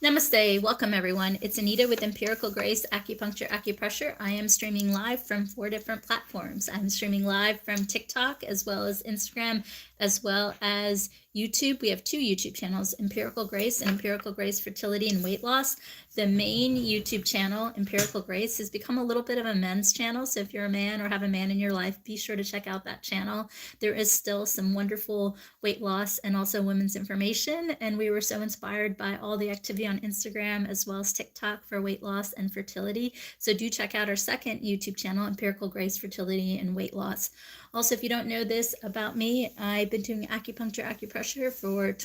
Namaste. Welcome, everyone. It's Anita with Empirical Grace, Acupuncture, Acupressure. I am streaming live from 4 different platforms. I'm streaming live from TikTok, as well as Instagram, as well as YouTube. We have 2 YouTube channels, Empirical Grace and Empirical Grace Fertility and Weight Loss. The main YouTube channel, Empirical Grace, has become a little bit of a men's channel. So if you're a man or have a man in your life, be sure to check out that channel. There is still some wonderful weight loss and also women's information. And we were so inspired by all the activity on Instagram as well as TikTok for weight loss and fertility. So do check out our second YouTube channel, Empirical Grace Fertility and Weight Loss. Also, if you don't know this about me, I've been doing acupuncture, acupressure for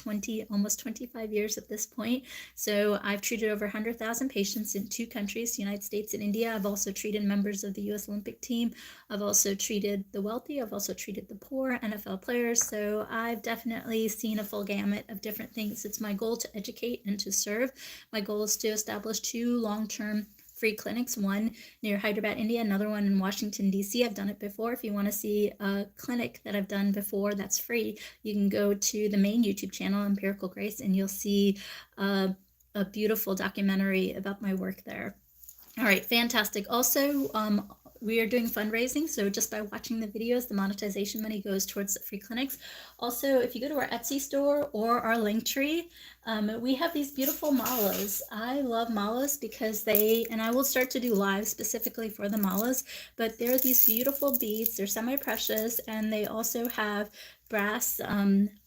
almost 25 years at this point. So I've treated over 100,000 patients in 2 countries, the United States and India. I've also treated members of the U.S. Olympic team. I've also treated the wealthy. I've also treated the poor, NFL players. So I've definitely seen a full gamut of different things. It's my goal to educate and to serve. My goal is to establish 2 long-term free clinics, one near Hyderabad, India, another one in Washington, D.C. I've done it before. If you want to see a clinic that I've done before that's free, you can go to the main YouTube channel, Empirical Grace, and you'll see a beautiful documentary about my work there. All right, fantastic. Also, we are doing fundraising, so just by watching the videos, the monetization money goes towards the free clinics. Also, if you go to our Etsy store or our Linktree, we have these beautiful malas. I love malas because and I will start to do live specifically for the malas, but they're these beautiful beads. They're semi-precious, and they also have brass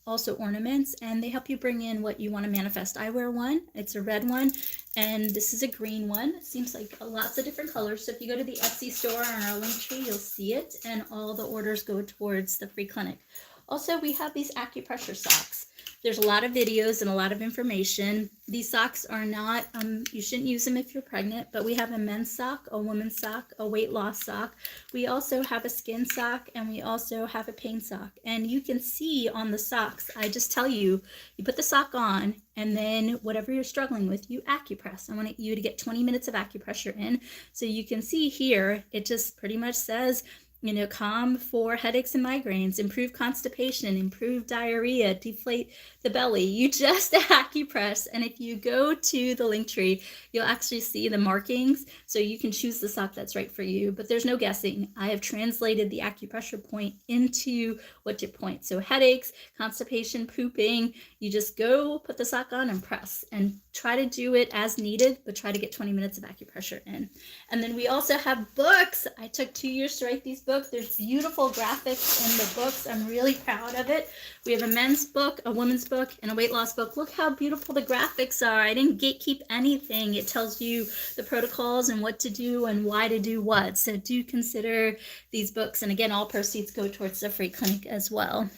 also ornaments, and they help you bring in what you want to manifest. I wear one. It's a red one, and this is a green one. It seems like lots of different colors. So if you go to the Etsy store on our Linktree, you'll see it, and all the orders go towards the free clinic. Also, we have these acupressure socks. There's a lot of videos and a lot of information. These socks are not, you shouldn't use them if you're pregnant, but we have a men's sock, a woman's sock, a weight loss sock. We also have a skin sock, and we also have a pain sock. And you can see on the socks, I just tell you, you put the sock on, and then whatever you're struggling with, you acupress. I want you to get 20 minutes of acupressure in. So you can see here, it just pretty much says, calm for headaches and migraines, improve constipation, improve diarrhea, deflate the belly. You just acupress, and if you go to the Linktree, you'll actually see the markings, so you can choose the sock that's right for you, but there's no guessing. I have translated the acupressure point into what to point. So headaches, constipation, pooping, you just go put the sock on and press, and try to do it as needed, but try to get 20 minutes of acupressure in. And then we also have books. I took 2 years to write these books. There's beautiful graphics in the books. I'm really proud of it. We have a men's book, a woman's book, and a weight loss book. Look how beautiful the graphics are. I didn't gatekeep anything. It tells you the protocols and what to do and why to do what. So do consider these books. And again, all proceeds go towards the free clinic as well.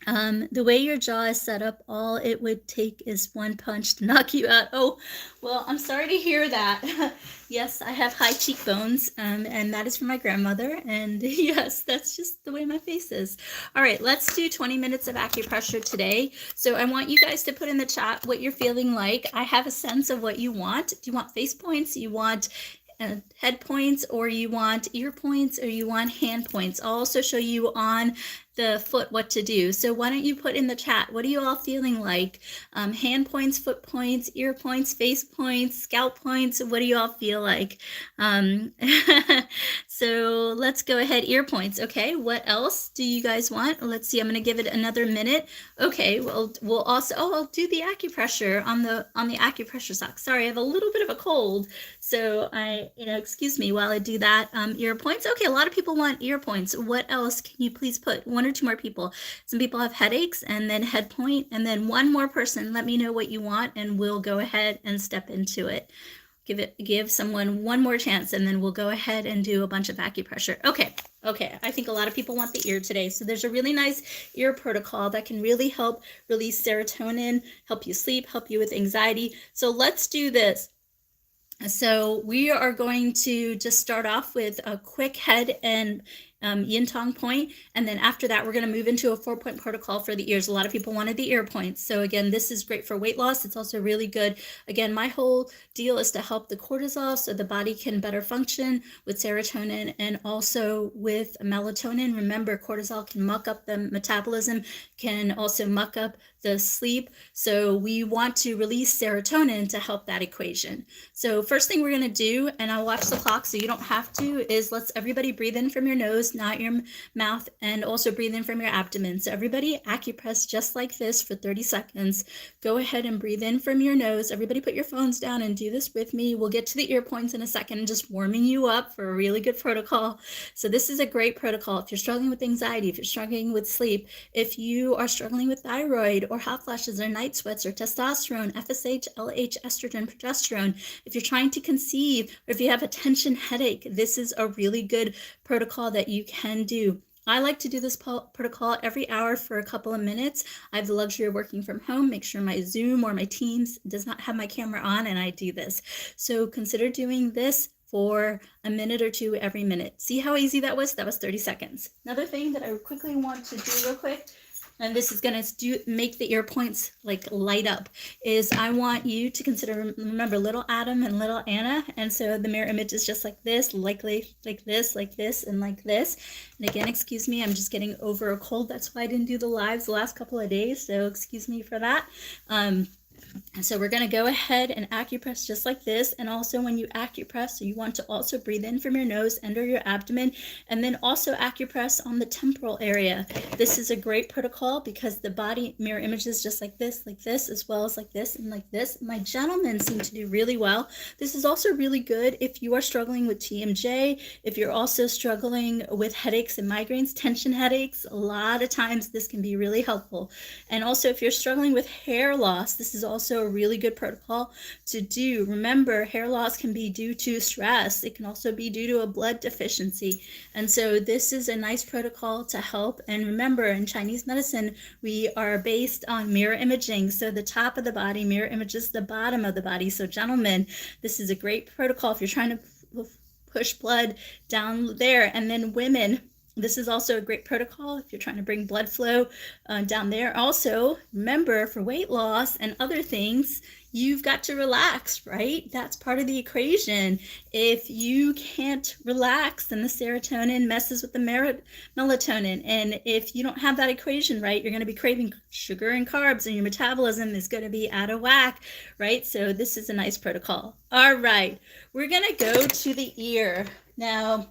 The way your jaw is set up, all it would take is one punch to knock you out. Oh, well, I'm sorry to hear that. Yes, I have high cheekbones, and that is from my grandmother. And yes, that's just the way my face is. All right, let's do 20 minutes of acupressure today. So I want you guys to put in the chat what you're feeling like. I have a sense of what you want. Do you want face points? You want head points, or you want ear points, or you want hand points? I'll also show you on the foot what to do. So why don't you put in the chat, what are you all feeling like? Hand points, foot points, ear points, face points, scalp points, what do you all feel like? So let's go ahead, ear points. Okay, what else do you guys want? Let's see, I'm gonna give it another minute. Okay, well, we'll also, I'll do the acupressure on the acupressure sock. Sorry, I have a little bit of a cold, so excuse me while I do that. Ear points. Okay, a lot of people want ear points. What else can you please put? 1 or 2 more people. Some people have headaches, and then head point, and then 1 more person. Let me know what you want, and we'll go ahead and step into it. Give someone 1 more chance, and then we'll go ahead and do a bunch of acupressure. Okay. I think a lot of people want the ear today. So there's a really nice ear protocol that can really help release serotonin, help you sleep, help you with anxiety. So let's do this. So we are going to just start off with a quick head and yin tong point. And then after that, we're going to move into a 4-point protocol for the ears. A lot of people wanted the ear points. So again, this is great for weight loss. It's also really good. Again, my whole deal is to help the cortisol so the body can better function with serotonin and also with melatonin. Remember, cortisol can muck up the metabolism, can also muck up the sleep. So we want to release serotonin to help that equation. So first thing we're going to do, and I'll watch the clock so you don't have to, is let's everybody breathe in from your nose, not your mouth, and also breathe in from your abdomen. So everybody acupress just like this for 30 seconds. Go ahead and breathe in from your nose. Everybody put your phones down and do this with me. We'll get to the ear points in a second, just warming you up for a really good protocol. So this is a great protocol. If you're struggling with anxiety, if you're struggling with sleep, if you are struggling with thyroid or hot flashes or night sweats or testosterone, FSH, LH, estrogen, progesterone, if you're trying to conceive, or if you have a tension headache, this is a really good protocol that you can do. I like to do this protocol every hour for a couple of minutes. I have the luxury of working from home. Make sure my Zoom or my Teams does not have my camera on, and I do this. So consider doing this for a minute or two every minute. See how easy that was? That was 30 seconds. Another thing that I quickly want to do real quick, and this is going to make the ear points like light up, is I want you to consider, remember little Adam and little Anna, and so the mirror image is just like this, likely like this, and like this. And again, excuse me, I'm just getting over a cold. That's why I didn't do the lives the last couple of days, so excuse me for that. So we're going to go ahead and acupress just like this. And also when you acupress, so you want to also breathe in from your nose, under your abdomen, and then also acupress on the temporal area. This is a great protocol because the body mirror images just like this, as well as like this and like this. My gentlemen seem to do really well. This is also really good if you are struggling with TMJ, if you're also struggling with headaches and migraines, tension headaches. A lot of times this can be really helpful. And also if you're struggling with hair loss, this is also a really good protocol to do. Remember, hair loss can be due to stress. It can also be due to a blood deficiency. And so this is a nice protocol to help. And remember, in Chinese medicine, we are based on mirror imaging. So the top of the body mirror images the bottom of the body. So gentlemen, this is a great protocol if you're trying to push blood down there. And then women, this is also a great protocol if you're trying to bring blood flow down there. Also, remember, for weight loss and other things, you've got to relax, right? That's part of the equation. If you can't relax, then the serotonin messes with the melatonin. And if you don't have that equation right, you're going to be craving sugar and carbs, and your metabolism is going to be out of whack, right? So this is a nice protocol. All right, we're going to go to the ear. Now,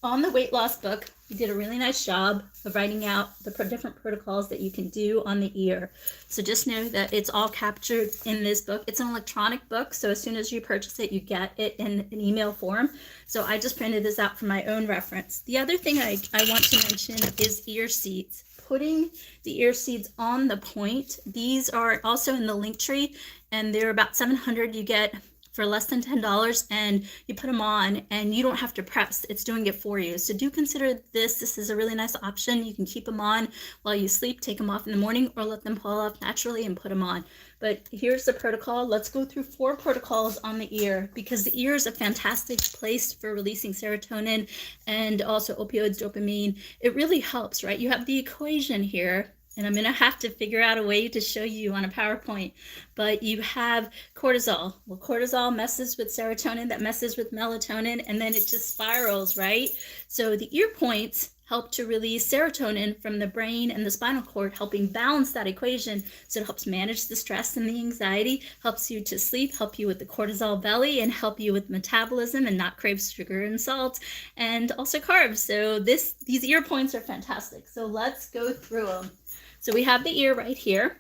on the weight loss book, we did a really nice job of writing out the different protocols that you can do on the ear. So just know that it's all captured in this book. It's an electronic book, so as soon as you purchase it, you get it in an email form. So I just printed this out for my own reference. The other thing I want to mention is ear seeds. Putting the ear seeds on the point. These are also in the link tree, and they're about 700 you get for less than $10, and you put them on and you don't have to press. It's doing it for you. So do consider this. This is a really nice option. You can keep them on while you sleep, take them off in the morning, or let them fall off naturally and put them on. But here's the protocol. Let's go through 4 protocols on the ear, because the ear is a fantastic place for releasing serotonin and also opioids, dopamine. It really helps, right? You have the equation here, and I'm going to have to figure out a way to show you on a PowerPoint. But you have cortisol. Well, cortisol messes with serotonin, that messes with melatonin, and then it just spirals, right? So the ear points help to release serotonin from the brain and the spinal cord, helping balance that equation. So it helps manage the stress and the anxiety, helps you to sleep, help you with the cortisol belly, and help you with metabolism and not crave sugar and salt, and also carbs. So these ear points are fantastic. So let's go through them. So we have the ear right here.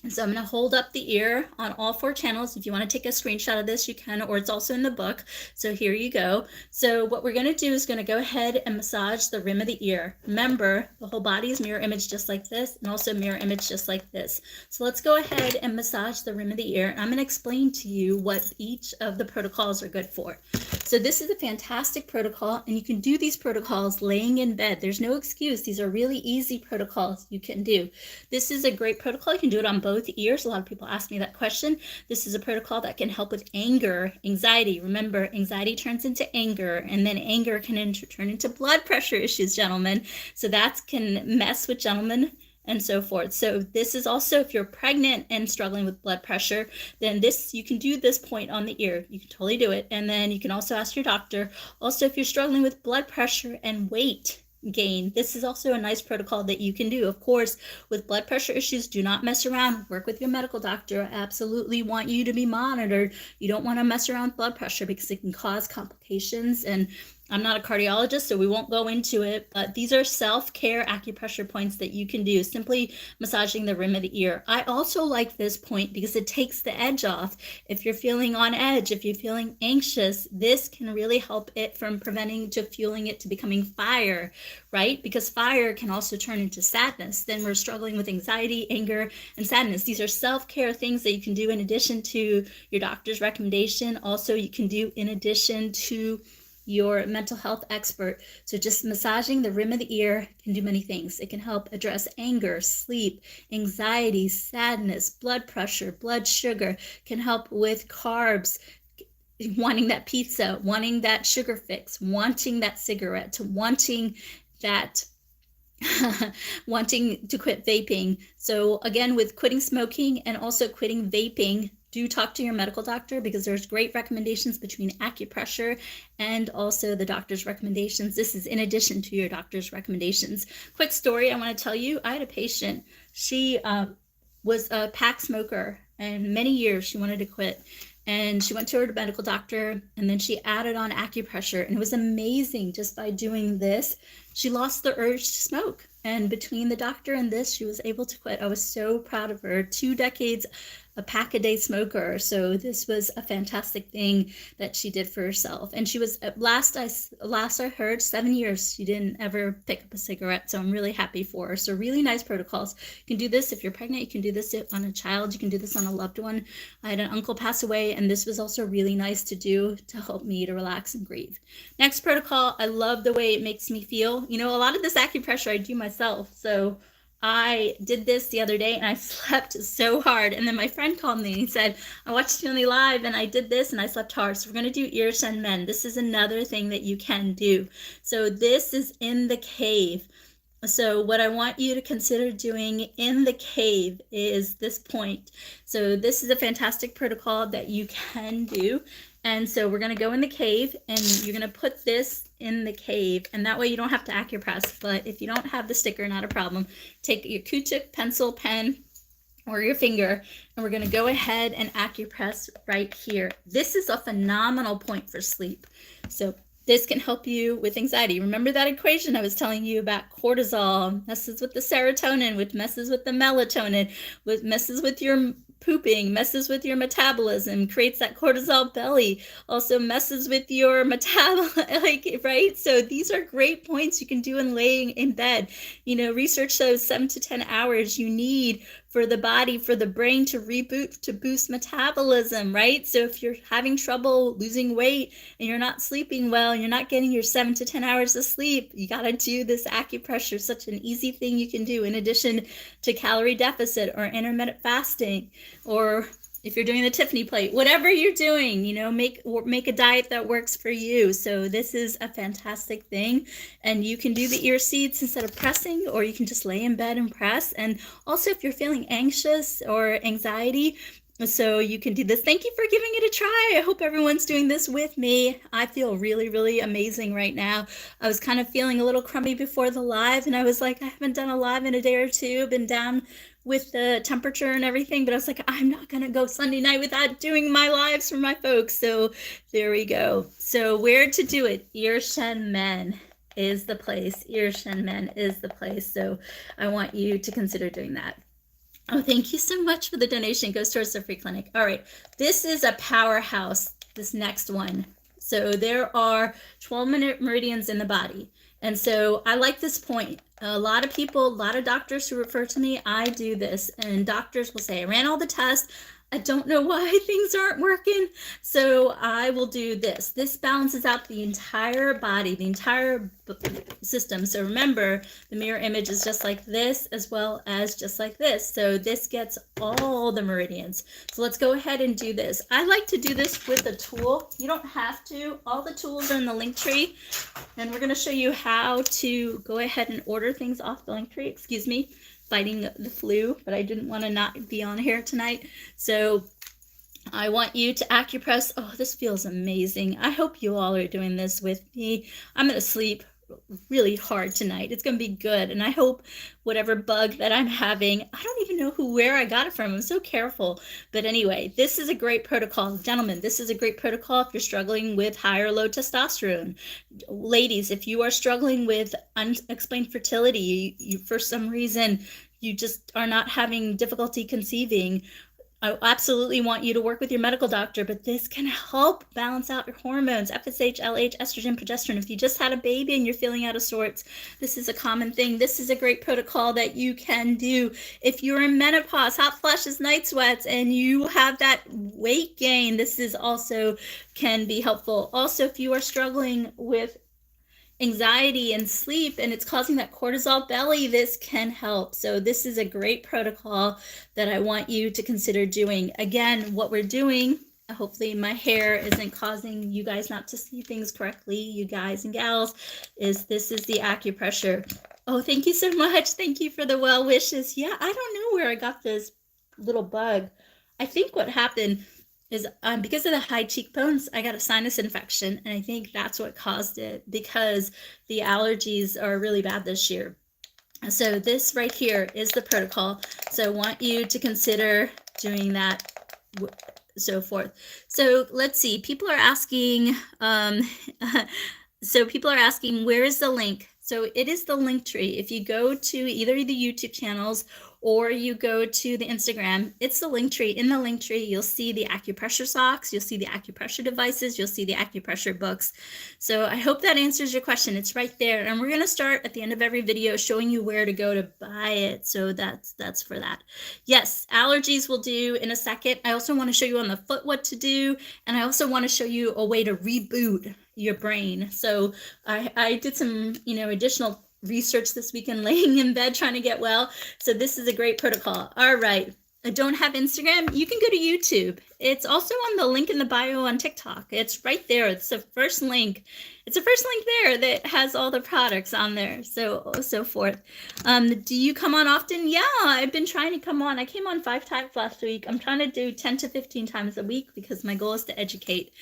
And so I'm going to hold up the ear on all 4 channels. If you want to take a screenshot of this, you can, or it's also in the book. So here you go. So what we're going to do is going to go ahead and massage the rim of the ear. Remember, the whole body is mirror image just like this, and also mirror image just like this. So let's go ahead and massage the rim of the ear. I'm going to explain to you what each of the protocols are good for. So this is a fantastic protocol, and you can do these protocols laying in bed. There's no excuse. These are really easy protocols you can do. This is a great protocol. You can do it on both ears. A lot of people ask me that question. This is a protocol that can help with anger, anxiety. Remember, anxiety turns into anger, and then anger can turn into blood pressure issues, gentlemen. So that can mess with gentlemen and so forth. So this is also, if you're pregnant and struggling with blood pressure, then you can do this point on the ear. You can totally do it. And then you can also ask your doctor. Also, if you're struggling with blood pressure and weight gain, this is also a nice protocol that you can do. Of course, with blood pressure issues, do not mess around. Work with your medical doctor. I absolutely want you to be monitored. You don't want to mess around with blood pressure because it can cause complications, and I'm not a cardiologist, so we won't go into it, but these are self-care acupressure points that you can do, simply massaging the rim of the ear. I also like this point because it takes the edge off. If you're feeling on edge, if you're feeling anxious, this can really help it from preventing to fueling it to becoming fire, right? Because fire can also turn into sadness. Then we're struggling with anxiety, anger, and sadness. These are self-care things that you can do in addition to your doctor's recommendation. Also, you can do in addition to your mental health expert. So just massaging the rim of the ear can do many things. It can help address anger, sleep, anxiety, sadness, blood pressure, blood sugar, can help with carbs, wanting that pizza, wanting that sugar fix, wanting that cigarette, wanting that wanting to quit vaping. So again, with quitting smoking and also quitting vaping, do talk to your medical doctor because there's great recommendations between acupressure and also the doctor's recommendations. This is in addition to your doctor's recommendations. Quick story I want to tell you. I had a patient. She was a pack smoker, and many years she wanted to quit. And she went to her medical doctor, and then she added on acupressure, and it was amazing. Just by doing this, she lost the urge to smoke. And between the doctor and this, she was able to quit. I was so proud of her. 2 decades, a pack a day smoker. So this was a fantastic thing that she did for herself. And she was, last I heard, 7 years, she didn't ever pick up a cigarette. So I'm really happy for her. So really nice protocols. You can do this if you're pregnant. You can do this on a child. You can do this on a loved one. I had an uncle pass away, and this was also really nice to do to help me to relax and grieve. Next protocol, I love the way it makes me feel. You know, a lot of this acupressure I do myself. So I did this the other day and I slept so hard. And then my friend called me and he said, I watched you on the live and I did this and I slept hard. So we're going to do ear shen men. This is another thing that you can do. So this is in the cave. So what I want you to consider doing in the cave is this point. So this is a fantastic protocol that you can do. And so we're going to go in the cave and you're going to put this in the cave, and that way you don't have to acupress. But if you don't have the sticker, not a problem. Take your Q-tip, pencil, pen, or your finger, and we're going to go ahead and acupress right here. This is a phenomenal point for sleep. So this can help you with anxiety. Remember that equation I was telling you about? Cortisol messes with the serotonin, which messes with the melatonin, which messes with your pooping, messes with your metabolism, creates that cortisol belly, also messes with your metabolism, right? So these are great points you can do in laying in bed. You know, research shows 7 to 10 hours you need for the body, for the brain to reboot, to boost metabolism, right? So if you're having trouble losing weight and you're not sleeping well, and you're not getting your 7 to 10 hours of sleep, you got to do this acupressure. Such an easy thing you can do in addition to calorie deficit or intermittent fasting, or if you're doing the Tiffany plate, whatever you're doing, you know, make a diet that works for you. So this is a fantastic thing. And you can do the ear seeds instead of pressing, or you can just lay in bed and press. And also if you're feeling anxious or anxiety, so you can do this. Thank you for giving it a try. I hope everyone's doing this with me. I feel really, really amazing right now. I was kind of feeling a little crummy before the live, and I was like, I haven't done a live in a day or two, been down with the temperature and everything, but I was like, I'm not gonna go Sunday night without doing my lives for my folks. So there we go. So where to do it? Ear shen men is the place. Ear shen men is the place. So I want you to consider doing that. Oh, thank you so much for the donation. It goes towards the free clinic. All right, this is a powerhouse, this next one. So there are 12 meridians in the body. And so I like this point. A lot of people, a lot of doctors who refer to me, I do this. And doctors will say, I ran all the tests. I don't know why things aren't working. So I will do this. This balances out the entire body, the entire system. So remember, the mirror image is just like this as well as just like this. So this gets all the meridians. So let's go ahead and do this. I like to do this with a tool. You don't have to. All the tools are in the link tree. And we're going to show you how to go ahead and order things off the link tree. Excuse me, fighting the flu, but I didn't want to not be on here tonight. So I want you to acupress. Oh, this feels amazing. I hope you all are doing this with me. I'm going to sleep really hard tonight. It's going to be good. And I hope whatever bug that I'm having, I don't even know where I got it from. I'm so careful. But anyway, this is a great protocol. Gentlemen, this is a great protocol if you're struggling with high or low testosterone. Ladies, if you are struggling with unexplained fertility, you for some reason, you just are not having difficulty conceiving, I absolutely want you to work with your medical doctor, but this can help balance out your hormones, FSH, LH, estrogen, progesterone. If you just had a baby and you're feeling out of sorts, this is a common thing. This is a great protocol that you can do. If you're in menopause, hot flashes, night sweats, and you have that weight gain, this is also can be helpful. Also, if you are struggling with anxiety and sleep and it's causing that cortisol belly, this can help. So this is a great protocol that I want you to consider doing. Again, what we're doing, hopefully my hair isn't causing you guys not to see things correctly, you guys and gals, this is the acupressure. Oh, thank you so much. Thank you for the well wishes. Yeah, I don't know where I got this little bug. I think what happened is because of the high cheekbones, I got a sinus infection, and I think that's what caused it, because the allergies are really bad this year. So this right here is the protocol. So I want you to consider doing that, so forth. So let's see, people are asking, where is the link? So it is the link tree. If you go to either the YouTube channels or you go to the Instagram, it's the link tree. In the link tree, you'll see the acupressure socks, you'll see the acupressure devices, you'll see the acupressure books. So I hope that answers your question. It's right there. And we're going to start at the end of every video showing you where to go to buy it. So that's for that. Yes, allergies will do in a second. I also want to show you on the foot what to do. And I also want to show you a way to reboot your brain. So I did some, additional research this weekend laying in bed trying to get well. So this is a great protocol. All right. I don't have Instagram. You can go to YouTube. It's also on the link in the bio on TikTok. It's right there. It's the first link. It's the first link there that has all the products on there. So forth. Do you come on often? Yeah, I've been trying to come on. I came on 5 times last week. I'm trying to do 10 to 15 times a week because my goal is to educate.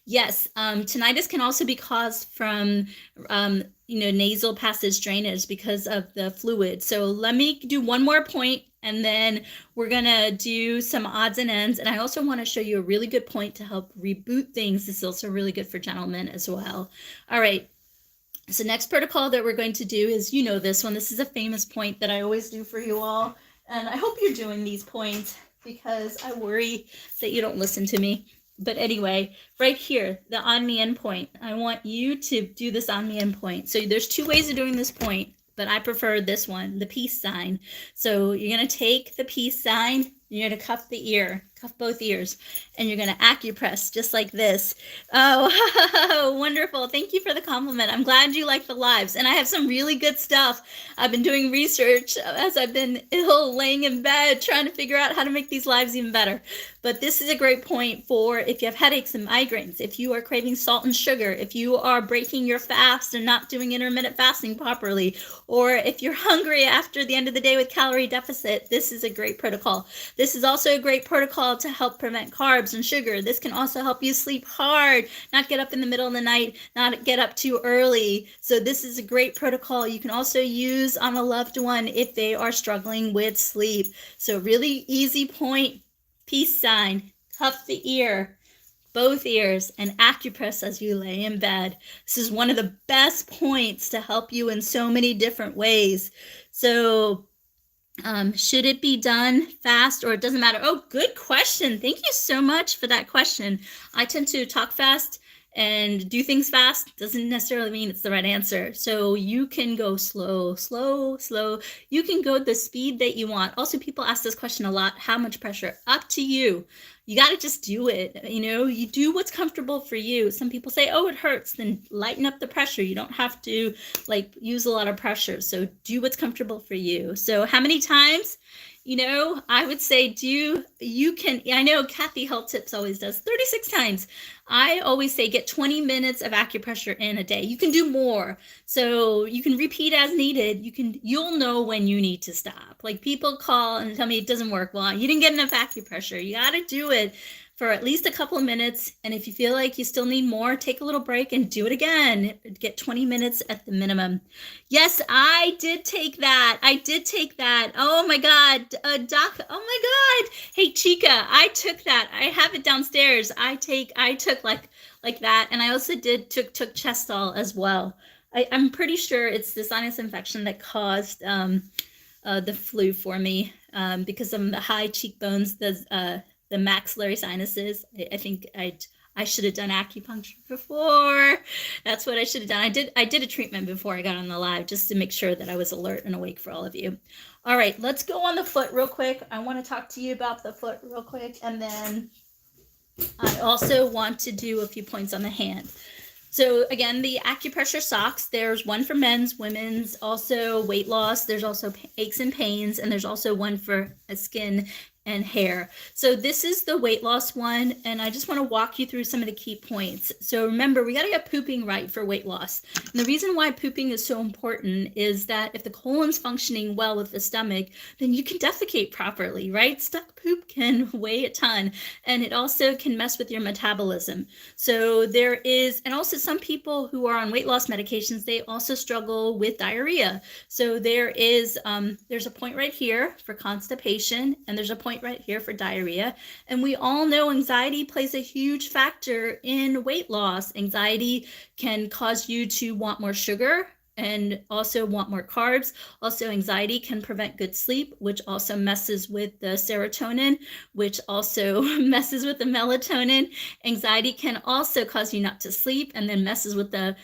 Yes, tinnitus can also be caused from nasal passage drainage because of the fluid. So let me do one more point, and then we're going to do some odds and ends. And I also want to show you a really good point to help reboot things. This is also really good for gentlemen as well. All right. So next protocol that we're going to do is, this one. This is a famous point that I always do for you all. And I hope you're doing these points because I worry that you don't listen to me. But anyway, right here, the on me end point. I want you to do this on me end point. So there's 2 ways of doing this point, but I prefer this one, the peace sign. So you're going to take the peace sign, you're going to cuff the ear, cuff both ears, and you're going to acupress just like this. Oh, wonderful. Thank you for the compliment. I'm glad you like the lives. And I have some really good stuff. I've been doing research as I've been ill, laying in bed, trying to figure out how to make these lives even better. But this is a great point for if you have headaches and migraines, if you are craving salt and sugar, if you are breaking your fast and not doing intermittent fasting properly, or if you're hungry after the end of the day with calorie deficit, this is a great protocol. This is also a great protocol to help prevent carbs and sugar. This can also help you sleep hard, not get up in the middle of the night, not get up too early. So this is a great protocol you can also use on a loved one if they are struggling with sleep. So really easy point, peace sign, cuff the ear, both ears, and acupress as you lay in bed. This is one of the best points to help you in so many different ways. So should it be done fast or it doesn't matter? Oh, good question. Thank you so much for that question. I tend to talk fast and do things fast. Doesn't necessarily mean it's the right answer. So you can go slow. You can go the speed that you want. Also, people ask this question a lot. How much pressure? Up to you. you got to just do it. You do what's comfortable for you. Some people say, oh, it hurts, then lighten up the pressure. You don't have to use a lot of pressure. So do what's comfortable for you. So how many times? I would say I know Kathy Health Tips always does 36 times. I always say get 20 minutes of acupressure in a day. You can do more. So you can repeat as needed. You'll know when you need to stop. People call and tell me it doesn't work. Well, you didn't get enough acupressure. You got to do it for at least a couple of minutes. And if you feel like you still need more, take a little break and do it again. Get 20 minutes at the minimum. Yes, I did take that. Oh my God, Doc. Oh my God. Hey, Chica, I took that. I have it downstairs. I took like that. And I also took Chestol as well. I'm pretty sure it's the sinus infection that caused the flu for me because of the high cheekbones, the maxillary sinuses. I think I should have done acupuncture before. That's what I should have done. I did a treatment before I got on the live just to make sure that I was alert and awake for all of you. All right, let's go on the foot real quick. I want to talk to you about the foot real quick, and then I also want to do a few points on the hand. So again, the acupressure socks, there's one for men's, women's, also weight loss. There's also aches and pains, and there's also one for skin and hair. So this is the weight loss one, and I just want to walk you through some of the key points. So remember, we got to get pooping right for weight loss. And the reason why pooping is so important is that if the colon's functioning well with the stomach, then you can defecate properly, right? Stuck poop can weigh a ton, and it also can mess with your metabolism. So there is, and also some people who are on weight loss medications, they also struggle with diarrhea. So there's a point right here for constipation, and there's a point right here for diarrhea. And we all know anxiety plays a huge factor in weight loss. Anxiety can cause you to want more sugar and also want more carbs. Also, anxiety can prevent good sleep, which also messes with the serotonin, which also messes with the melatonin. Anxiety can also cause you not to sleep and then messes with the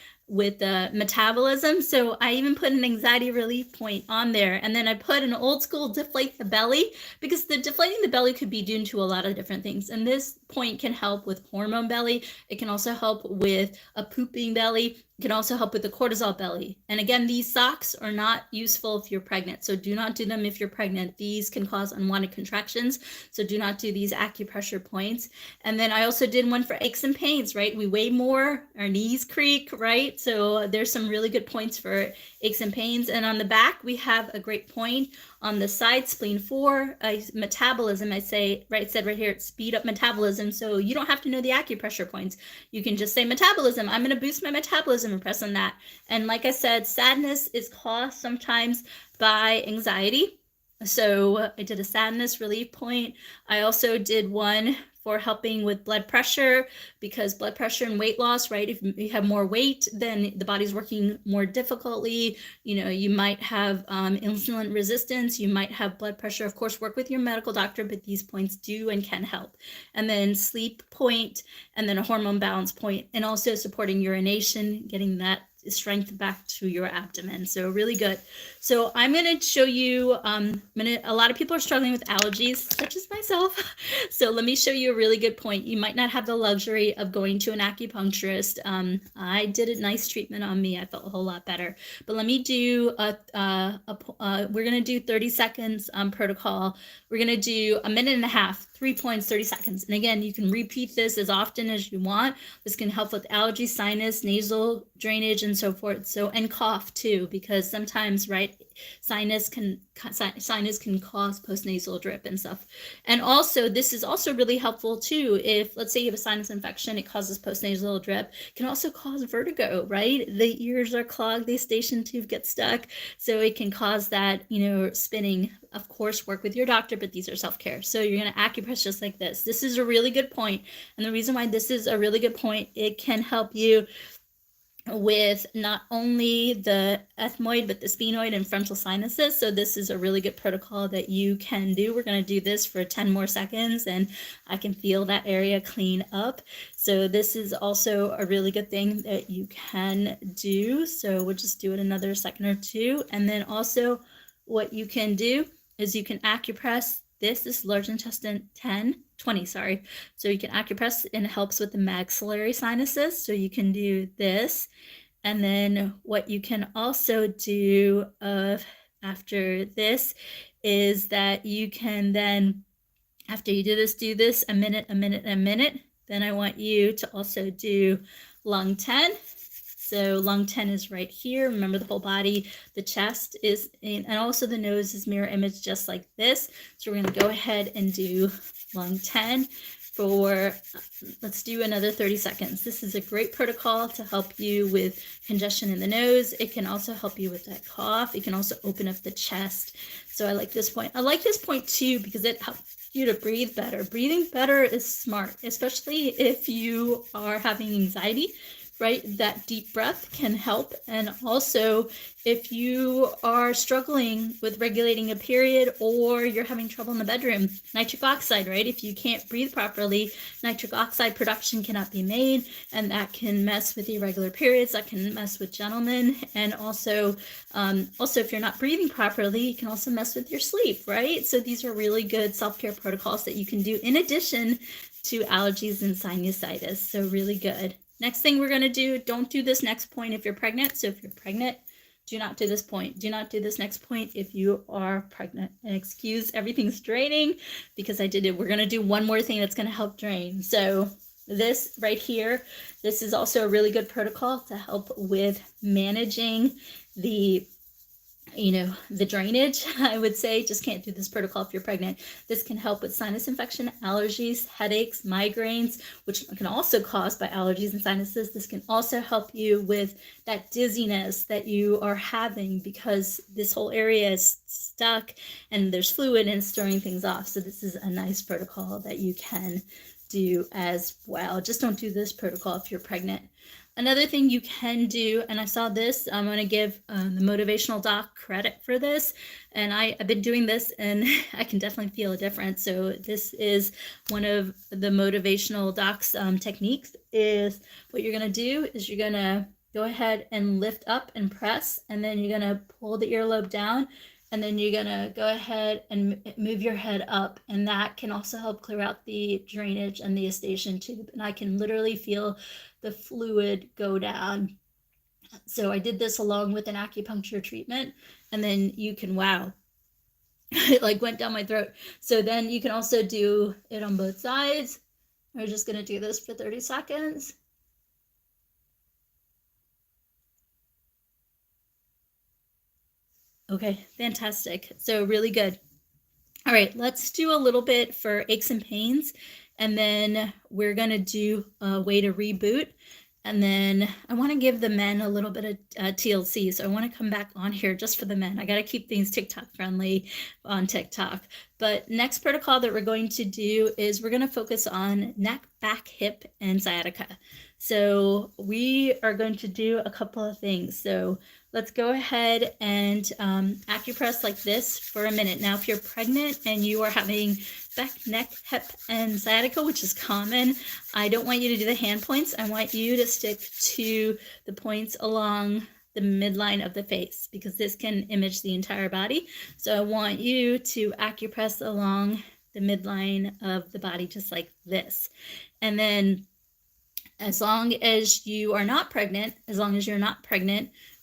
metabolism. So I even put an anxiety relief point on there. And then I put an old school deflate the belly, because the deflating the belly could be due to a lot of different things. And this point can help with hormone belly. It can also help with a pooping belly. It can also help with the cortisol belly. And again, these socks are not useful if you're pregnant. So do not do them if you're pregnant. These can cause unwanted contractions. So do not do these acupressure points. And then I also did one for aches and pains, right? We weigh more, our knees creak, right? So there's some really good points for aches and pains. And on the back, we have a great point on the side, spleen 4, metabolism. I said right here, speed up metabolism. So you don't have to know the acupressure points. You can just say metabolism. I'm going to boost my metabolism and press on that. And like I said, sadness is caused sometimes by anxiety. So I did a sadness relief point. I also did one for helping with blood pressure, because blood pressure and weight loss, right? If you have more weight, then the body's working more difficultly. You might have insulin resistance. You might have blood pressure. Of course, work with your medical doctor, but these points do and can help. And then sleep point, and then a hormone balance point, and also supporting urination, getting that strength back to your abdomen. So really good. So I'm going to show you, a lot of people are struggling with allergies, such as myself. So let me show you a really good point. You might not have the luxury of going to an acupuncturist. I did a nice treatment on me. I felt a whole lot better. But let me do, we're going to do 30 seconds protocol. We're going to do a minute and a half, 3 points, 30 seconds. And again, you can repeat this as often as you want. This can help with allergy, sinus, nasal drainage, and so forth. So, and cough too, because sometimes, right, sinus can cause postnasal drip and stuff. And also, this is also really helpful too. If, let's say you have a sinus infection, it causes postnasal drip. It can also cause vertigo, right? The ears are clogged, the eustachian tube gets stuck. So it can cause that, spinning. Of course, work with your doctor, but these are self-care. So you're going to acupress just like this. This is a really good point. And the reason why this is a really good point, it can help you with not only the ethmoid, but the sphenoid and frontal sinuses. So this is a really good protocol that you can do. We're going to do this for 10 more seconds, and I can feel that area clean up. So this is also a really good thing that you can do. So we'll just do it another second or two. And then also what you can do is you can acupress. This is large intestine 10, 20, sorry. So you can acupress, and it helps with the maxillary sinuses. So you can do this. And then what you can also do after this is that you can then, after you do this a minute, a minute, a minute. Then I want you to also do lung 10. So lung 10 is right here. Remember, the whole body, the chest is in, and also the nose is mirror image just like this. So we're going to go ahead and do lung 10 for, let's do another 30 seconds. This is a great protocol to help you with congestion in the nose. It can also help you with that cough. It can also open up the chest. So I like this point. I like this point too because it helps you to breathe better. Breathing better is smart, especially if you are having anxiety, right? That deep breath can help. And also if you are struggling with regulating a period, or you're having trouble in the bedroom, nitric oxide, right? If you can't breathe properly, nitric oxide production cannot be made, and that can mess with irregular periods. That can mess with gentlemen. And also if you're not breathing properly, it can also mess with your sleep, right? So these are really good self-care protocols that you can do in addition to allergies and sinusitis. So really good. Next thing we're going to do, don't do this next point if you're pregnant. So if you're pregnant, do not do this point. Do not do this next point if you are pregnant. And excuse everything's draining because I did it. We're going to do one more thing that's going to help drain. So this right here, this is also a really good protocol to help with managing the drainage. I would say just can't do this protocol if you're pregnant. This can help with sinus infection, allergies, headaches, migraines, which can also caused by allergies and sinuses. This can also help you with that dizziness that you are having because this whole area is stuck and there's fluid and it's stirring things off. So this is a nice protocol that you can do as well. Just don't do this protocol if you're pregnant. Another thing you can do, and I saw this, I'm going to give the motivational doc credit for this, and I've been doing this and I can definitely feel a difference. So this is one of the motivational doc's techniques. Is what you're going to do is you're going to go ahead and lift up and press, and then you're going to pull the earlobe down, and then you're going to go ahead and move your head up, and that can also help clear out the drainage and the eustachian tube. And I can literally feel the fluid go down. So I did this along with an acupuncture treatment, and then you can, wow, it like went down my throat. So then you can also do it on both sides. We're just going to do this for 30 seconds. Okay, fantastic. So really good. All right, let's do a little bit for aches and pains, and then we're going to do a way to reboot. And then I want to give the men a little bit of TLC. So I want to come back on here just for the men. I got to keep things TikTok friendly on TikTok. But next protocol that we're going to do is we're going to focus on neck, back, hip, and sciatica. So we are going to do a couple of things. So let's go ahead and acupress like this for a minute. Now, if you're pregnant and you are having back, neck, hip, and sciatica, which is common, I don't want you to do the hand points. I want you to stick to the points along the midline of the face because this can image the entire body. So I want you to acupress along the midline of the body just like this. And then as long as you are not pregnant,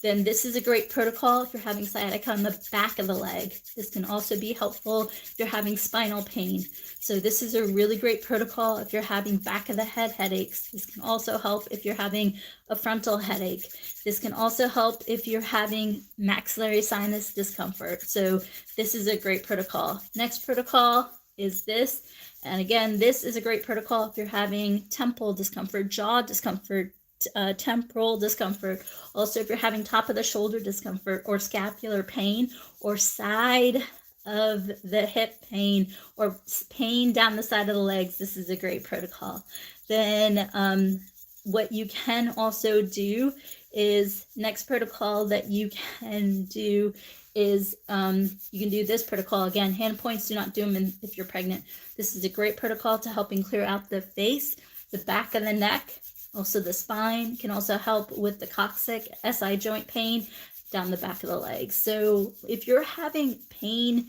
then this is a great protocol if you're having sciatica on the back of the leg. This can also be helpful if you're having spinal pain. So this is a really great protocol if you're having back of the head headaches. This can also help if you're having a frontal headache. This can also help if you're having maxillary sinus discomfort. So this is a great protocol. Next protocol is this. And again, this is a great protocol if you're having temple discomfort, jaw discomfort, temporal discomfort. Also, if you're having top of the shoulder discomfort or scapular pain or side of the hip pain or pain down the side of the legs, this is a great protocol. Then what you can also do is next protocol that you can do is you can do this protocol. Again, hand points, do not do them if you're pregnant. This is a great protocol to helping clear out the face, the back of the neck, also the spine. Can also help with the coccyx, SI joint pain down the back of the legs. So if you're having pain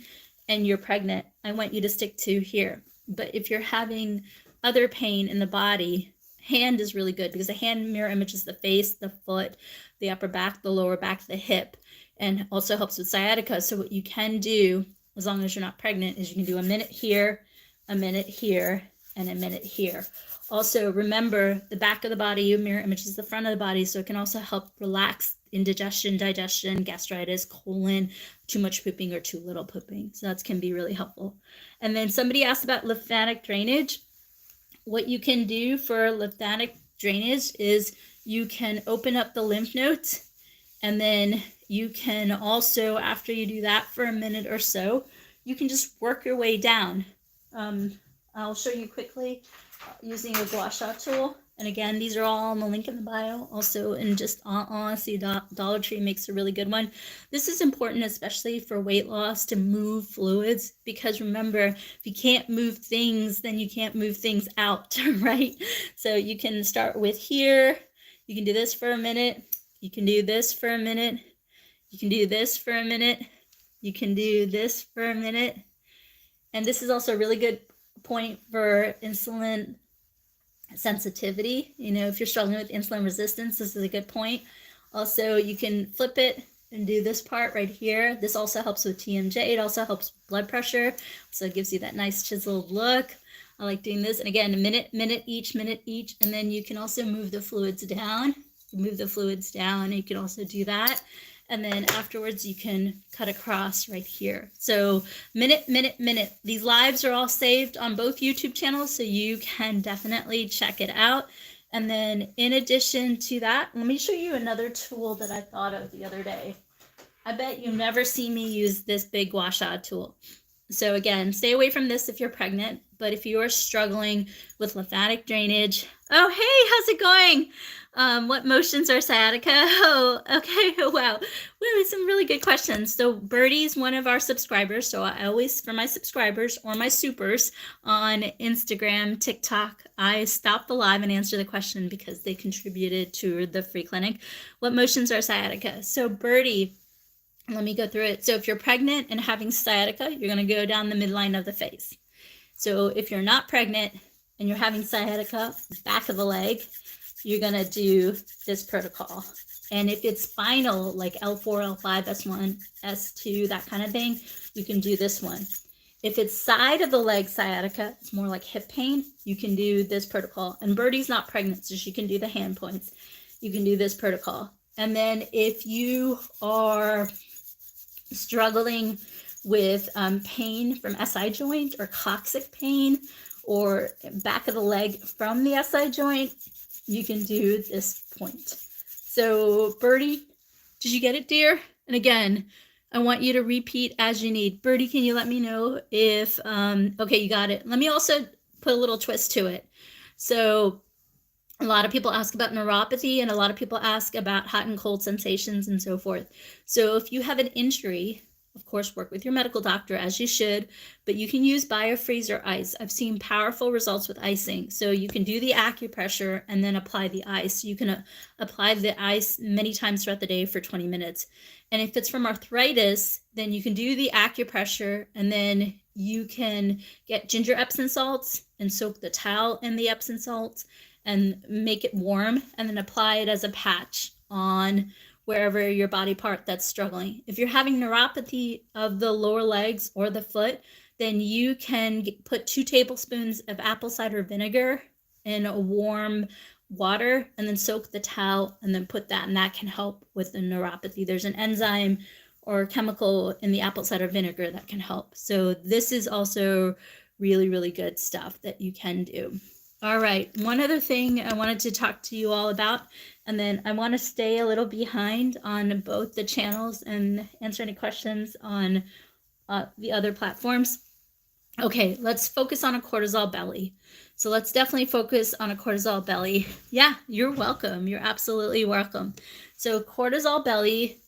and you're pregnant, I want you to stick to here. But if you're having other pain in the body, hand is really good because the hand mirror images the face, the foot, the upper back, the lower back, the hip, and also helps with sciatica. So what you can do, as long as you're not pregnant, is you can do a minute here, a minute here, and a minute here. Also, remember the back of the body mirror images the front of the body, so it can also help relax indigestion, digestion, gastritis, colon, too much pooping or too little pooping. So that can be really helpful. And then somebody asked about lymphatic drainage. What you can do for lymphatic drainage is you can open up the lymph nodes, and then you can also, after you do that for a minute or so, you can just work your way down. I'll show you quickly using a gua sha tool. And again, these are all on the link in the bio. Also, and just honestly, Dollar Tree makes a really good one. This is important, especially for weight loss, to move fluids, because remember, if you can't move things, then you can't move things out, right? So you can start with here. You can do this for a minute. You can do this for a minute. You can do this for a minute. You can do this for a minute. And this is also a really good point for insulin sensitivity. You know, if you're struggling with insulin resistance, this is a good point. Also, you can flip it and do this part right here. This also helps with TMJ. It also helps with blood pressure. So it gives you that nice chiseled look. I like doing this. And again, a minute each. And then you can also move the fluids down. Move the fluids down. You can also do that. And then afterwards, you can cut across right here. So minute. These lives are all saved on both YouTube channels, so you can definitely check it out. And then in addition to that, let me show you another tool that I thought of the other day. I bet you've never seen me use this big gua sha tool. So again, stay away from this if you're pregnant, but if you are struggling with lymphatic drainage, oh, hey, how's it going? What motions are sciatica? Oh, okay. Oh, wow. Woo, some really good questions. So Birdie's one of our subscribers. So I always, for my subscribers or my supers on Instagram, TikTok, I stop the live and answer the question because they contributed to the free clinic. What motions are sciatica? So Birdie, let me go through it. So if you're pregnant and having sciatica, you're going to go down the midline of the face. So if you're not pregnant and you're having sciatica, back of the leg, you're going to do this protocol. And if it's spinal, like L4, L5, S1, S2, that kind of thing, you can do this one. If it's side of the leg sciatica, it's more like hip pain, you can do this protocol. And Birdie's not pregnant, so she can do the hand points. You can do this protocol. And then if you are struggling with pain from SI joint or coccyx pain or back of the leg from the SI joint, you can do this point. So Birdie, did you get it, dear? And again, I want you to repeat as you need. Birdie, can you let me know if, okay, you got it. Let me also put a little twist to it. So a lot of people ask about neuropathy and a lot of people ask about hot and cold sensations and so forth. So if you have an injury, of course, work with your medical doctor as you should, but you can use biofreeze or ice. I've seen powerful results with icing. So you can do the acupressure and then apply the ice. You can apply the ice many times throughout the day for 20 minutes. And if it's from arthritis, then you can do the acupressure and then you can get ginger Epsom salts and soak the towel in the Epsom salts and make it warm and then apply it as a patch on wherever your body part that's struggling. If you're having neuropathy of the lower legs or the foot, then you can put 2 tablespoons of apple cider vinegar in a warm water and then soak the towel and then put that, and that can help with the neuropathy. There's an enzyme or chemical in the apple cider vinegar that can help. So this is also really, really good stuff that you can do. All right, one other thing I wanted to talk to you all about, and then I want to stay a little behind on both the channels and answer any questions on the other platforms. Okay, let's focus on a cortisol belly. So let's definitely focus on a cortisol belly. Yeah, you're welcome. You're absolutely welcome. So cortisol belly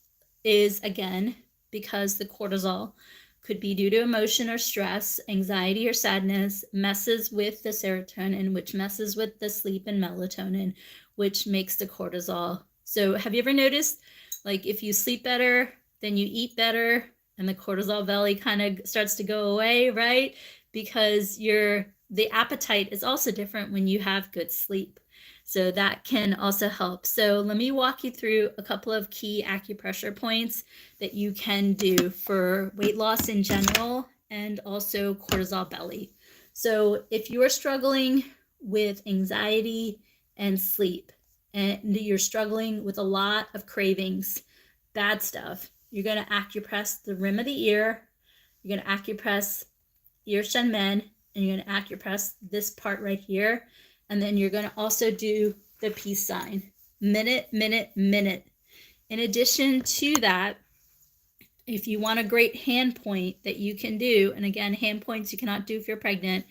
is, again, because the cortisol could be due to emotion or stress, anxiety or sadness, messes with the serotonin, which messes with the sleep and melatonin, which makes the cortisol. So have you ever noticed, like, if you sleep better, then you eat better, and the cortisol belly kind of starts to go away, right? because the appetite is also different when you have good sleep. So that can also help. So let me walk you through a couple of key acupressure points that you can do for weight loss in general and also cortisol belly. So if you are struggling with anxiety and sleep, and you're struggling with a lot of cravings, bad stuff, you're going to acupress the rim of the ear, you're going to acupress ear shen men, and you're going to acupress this part right here. And then you're going to also do the peace sign, minute, minute, minute. In addition to that, if you want a great hand point that you can do, and again, hand points you cannot do if you're pregnant,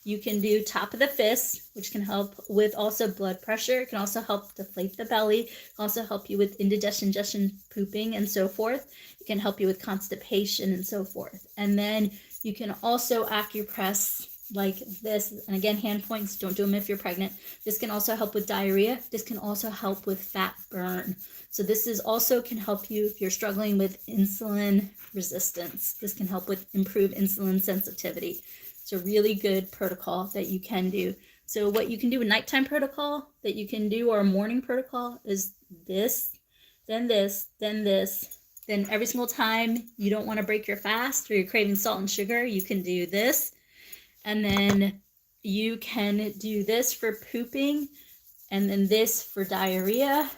you can do top of the fist, which can help with also blood pressure. It can also help deflate the belly. It can also help you with indigestion, pooping, and so forth. It can help you with constipation and so forth. And then you can also acupress like this. And again, hand points, don't do them if you're pregnant. This can also help with diarrhea. This can also help with fat burn. So this is also can help you if you're struggling with insulin resistance. This can help with improved insulin sensitivity. It's a really good protocol that you can do. So what you can do, a nighttime protocol that you can do, or a morning protocol, is this, then this, then this. Then every single time you don't want to break your fast or you're craving salt and sugar, you can do this. And then you can do this for pooping, and then this for diarrhea.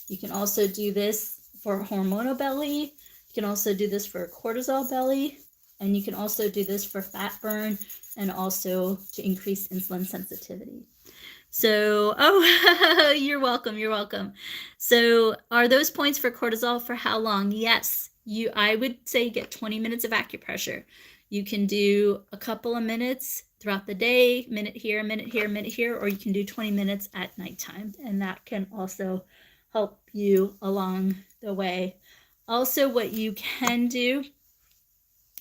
You can also do this for hormonal belly. You can also do this for cortisol belly. And you can also do this for fat burn and also to increase insulin sensitivity. So, you're welcome. You're welcome. So are those points for cortisol for how long? Yes, I would say get 20 minutes of acupressure. You can do a couple of minutes throughout the day, minute here, minute here, minute here, or you can do 20 minutes at nighttime. And that can also help you along the way. Also, what you can do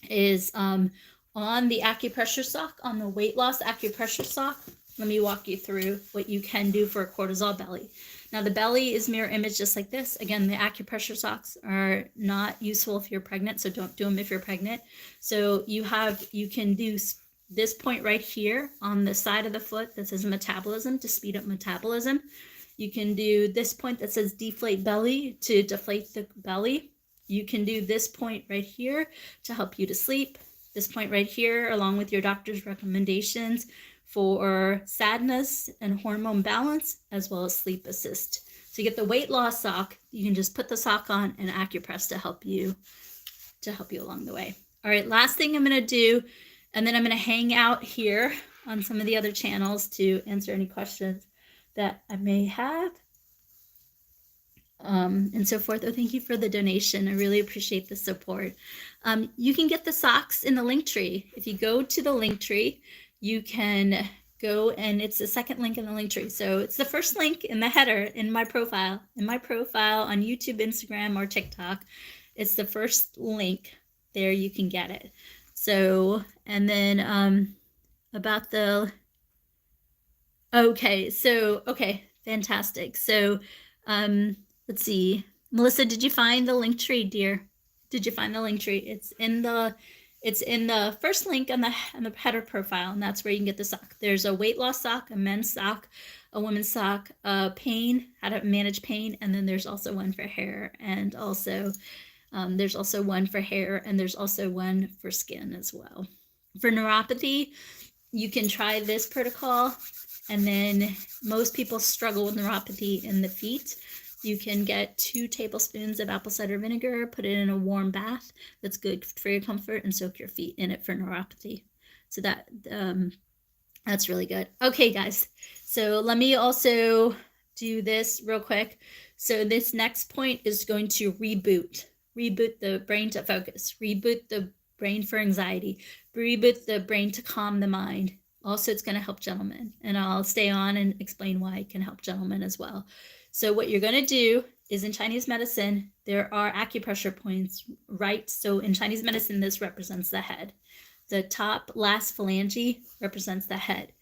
is on the acupressure sock, on the weight loss acupressure sock, let me walk you through what you can do for a cortisol belly. Now the belly is mirror image just like this. Again, the acupressure socks are not useful if you're pregnant, so don't do them if you're pregnant. So you can do this point right here on the side of the foot that says metabolism to speed up metabolism. You can do this point that says deflate belly to deflate the belly. You can do this point right here to help you to sleep. This point right here, along with your doctor's recommendations for sadness and hormone balance, as well as sleep assist. So you get the weight loss sock. You can just put the sock on and acupress to help you along the way. All right, last thing I'm going to do, and then I'm going to hang out here on some of the other channels to answer any questions that I may have. And so forth. Oh, thank you for the donation. I really appreciate the support. You can get the socks in the link tree. If you go to the link tree, you can go, and it's the second link in the link tree. So it's the first link in the header in my profile on YouTube, Instagram, or TikTok. It's the first link there. You can get it. So, and then about the, okay, fantastic. So, let's see. Melissa, did you find the link tree, dear? Did you find the link tree? It's in the first link on the header profile, and that's where you can get the sock. There's a weight loss sock, a men's sock, a women's sock, pain, how to manage pain, and then there's also one for hair, and also there's also one for hair, and there's also one for skin as well. For neuropathy, you can try this protocol, and then most people struggle with neuropathy in the feet. You can get 2 tablespoons of apple cider vinegar, put it in a warm bath. That's good for your comfort, and soak your feet in it for neuropathy. So that's really good. Okay, guys. So let me also do this real quick. So this next point is going to reboot the brain to focus, reboot the brain for anxiety, reboot the brain to calm the mind. Also, it's going to help gentlemen, and I'll stay on and explain why it can help gentlemen as well. So what you're going to do is, in Chinese medicine, there are acupressure points, right? So in Chinese medicine, this represents the head. The top last phalange represents the head.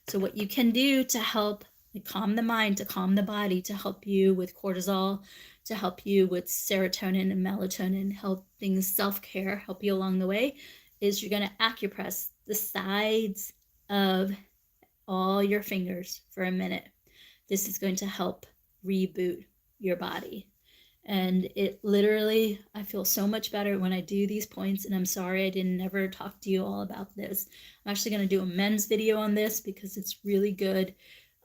So what you can do to help calm the mind, to calm the body, to help you with cortisol, to help you with serotonin and melatonin, help things self-care, help you along the way, is you're going to acupress the sides of all your fingers for a minute. This is going to help reboot your body. And it literally, I feel so much better when I do these points. And I'm sorry I didn't ever talk to you all about this. I'm actually going to do a men's video on this because it's really good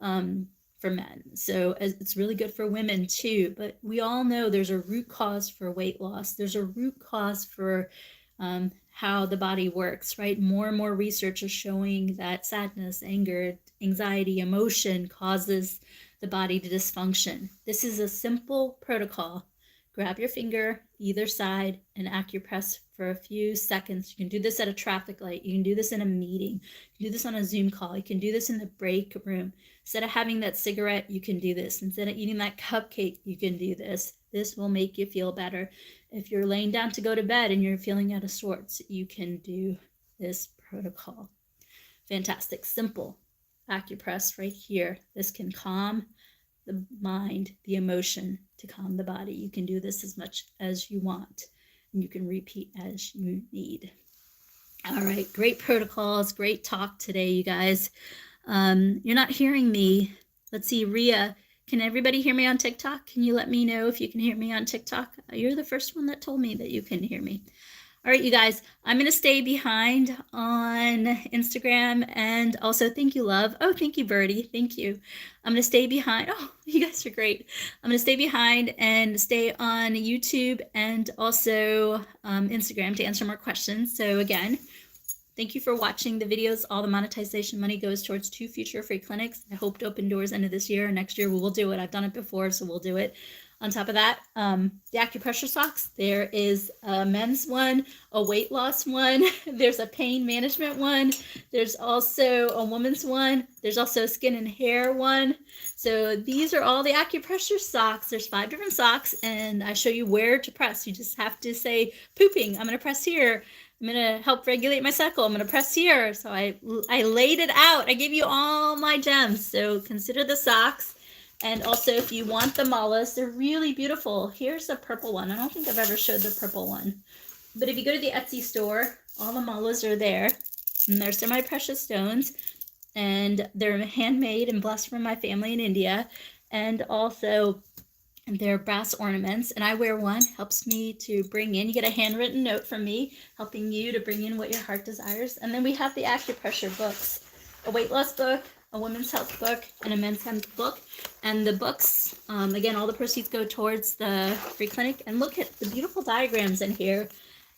for men. So it's really good for women too. But we all know there's a root cause for weight loss. There's a root cause for how the body works, right? More and more research is showing that sadness, anger, anxiety, emotion causes the body to dysfunction. This is a simple protocol. Grab your finger either side and acupress for a few seconds. You can do this at a traffic light. You can do this in a meeting. You can do this on a Zoom call. You can do this in the break room. Instead of having that cigarette, you can do this. Instead of eating that cupcake, you can do this. This will make you feel better. If you're laying down to go to bed and you're feeling out of sorts, you can do this protocol. Fantastic. Simple. Acupress right here. This can calm the mind, the emotion, to calm the body. You can do this as much as you want, and you can repeat as you need. All right, great protocols, great talk today, you guys. You're not hearing me. Let's see, Ria, can everybody hear me on TikTok? Can you let me know if you can hear me on TikTok? You're the first one that told me that you can hear me. All right, you guys, I'm going to stay behind on Instagram, and also thank you, love. Oh, thank you, Birdie. Thank you. I'm going to stay behind. Oh, you guys are great. I'm going to stay behind and stay on YouTube and also Instagram to answer more questions. So again, thank you for watching the videos. All the monetization money goes towards 2 future free clinics. I hope to open doors end of this year. Next year, we'll do it. I've done it before, so we'll do it. On top of that, the acupressure socks, there is a men's one, a weight loss one, there's a pain management one, there's also a woman's one, there's also a skin and hair one. So these are all the acupressure socks. There's 5 different socks, and I show you where to press. You just have to say pooping, I'm going to press here. I'm going to help regulate my cycle. I'm going to press here. So I laid it out. I gave you all my gems. So consider the socks. And also, if you want the malas, they're really beautiful. Here's the purple one. I don't think I've ever showed the purple one. But if you go to the Etsy store, all the malas are there. And they're semi-precious stones. And they're handmade and blessed from my family in India. And also, they're brass ornaments. And I wear one. Helps me to bring in. You get a handwritten note from me, helping you to bring in what your heart desires. And then we have the acupressure books. A weight loss book, a women's health book, and a men's health book. And the books, again, all the proceeds go towards the free clinic. And look at the beautiful diagrams in here.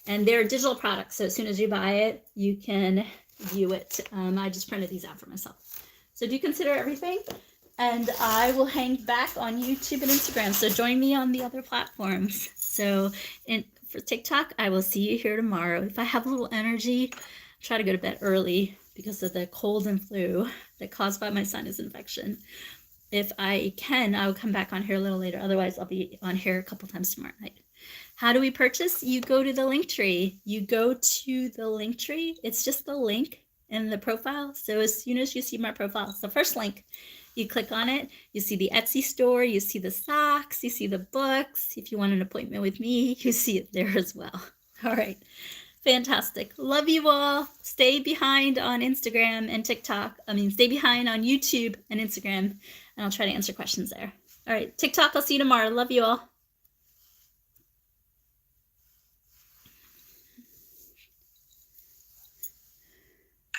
And they're digital products, so as soon as you buy it, you can view it. I just printed these out for myself. So do consider everything. And I will hang back on YouTube and Instagram. So join me on the other platforms. So for TikTok, I will see you here tomorrow. If I have a little energy, try to go to bed early because of the cold and flu that caused by my sinus infection. If I can, I will come back on here a little later. Otherwise, I'll be on here a couple times tomorrow night. How do we purchase? You go to the link tree. You go to the link tree. It's just the link in the profile. So as soon as you see my profile, it's the first link. You click on it. You see the Etsy store. You see the socks. You see the books. If you want an appointment with me, you see it there as well. All right. Fantastic. Love you all. Stay behind on Instagram and TikTok. Stay behind on YouTube and Instagram, and I'll try to answer questions there. All right. TikTok, I'll see you tomorrow. Love you all.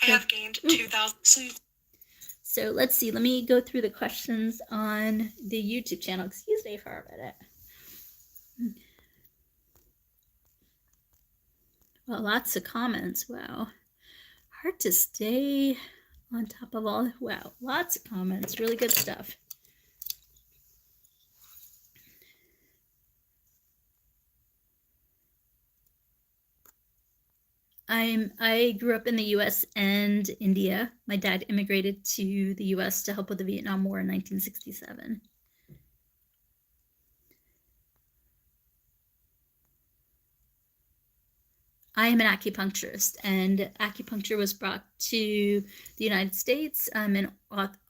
I have gained 2,000. So let's see. Let me go through the questions on the YouTube channel. Excuse me for a minute. Well, lots of comments. Wow. Hard to stay on top of all. Wow. Lots of comments. Really good stuff. I grew up in the U.S. and India. My dad immigrated to the U.S. to help with the Vietnam War in 1967. I am an acupuncturist, and acupuncture was brought to the United States and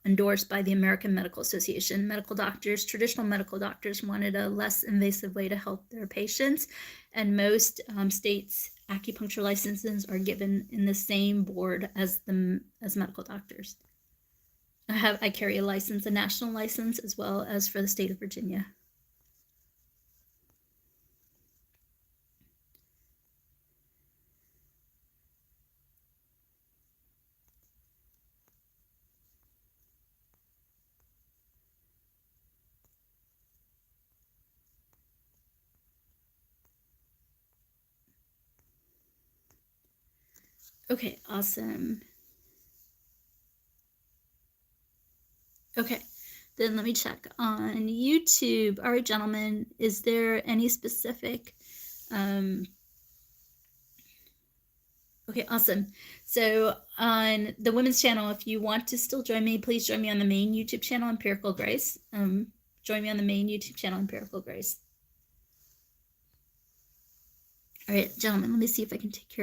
endorsed by the American Medical Association. Medical doctors, traditional medical doctors, wanted a less invasive way to help their patients, and most states' acupuncture licenses are given in the same board as medical doctors. I carry a license, a national license, as well as for the state of Virginia. Okay, awesome. Okay, then let me check on YouTube. All right, gentlemen, is there any specific okay, awesome. So on the women's channel, if you want to still join me, please join me on the main YouTube channel, Empirical Grace. Join me on the main YouTube channel, Empirical Grace. All right, gentlemen, let me see if I can take care of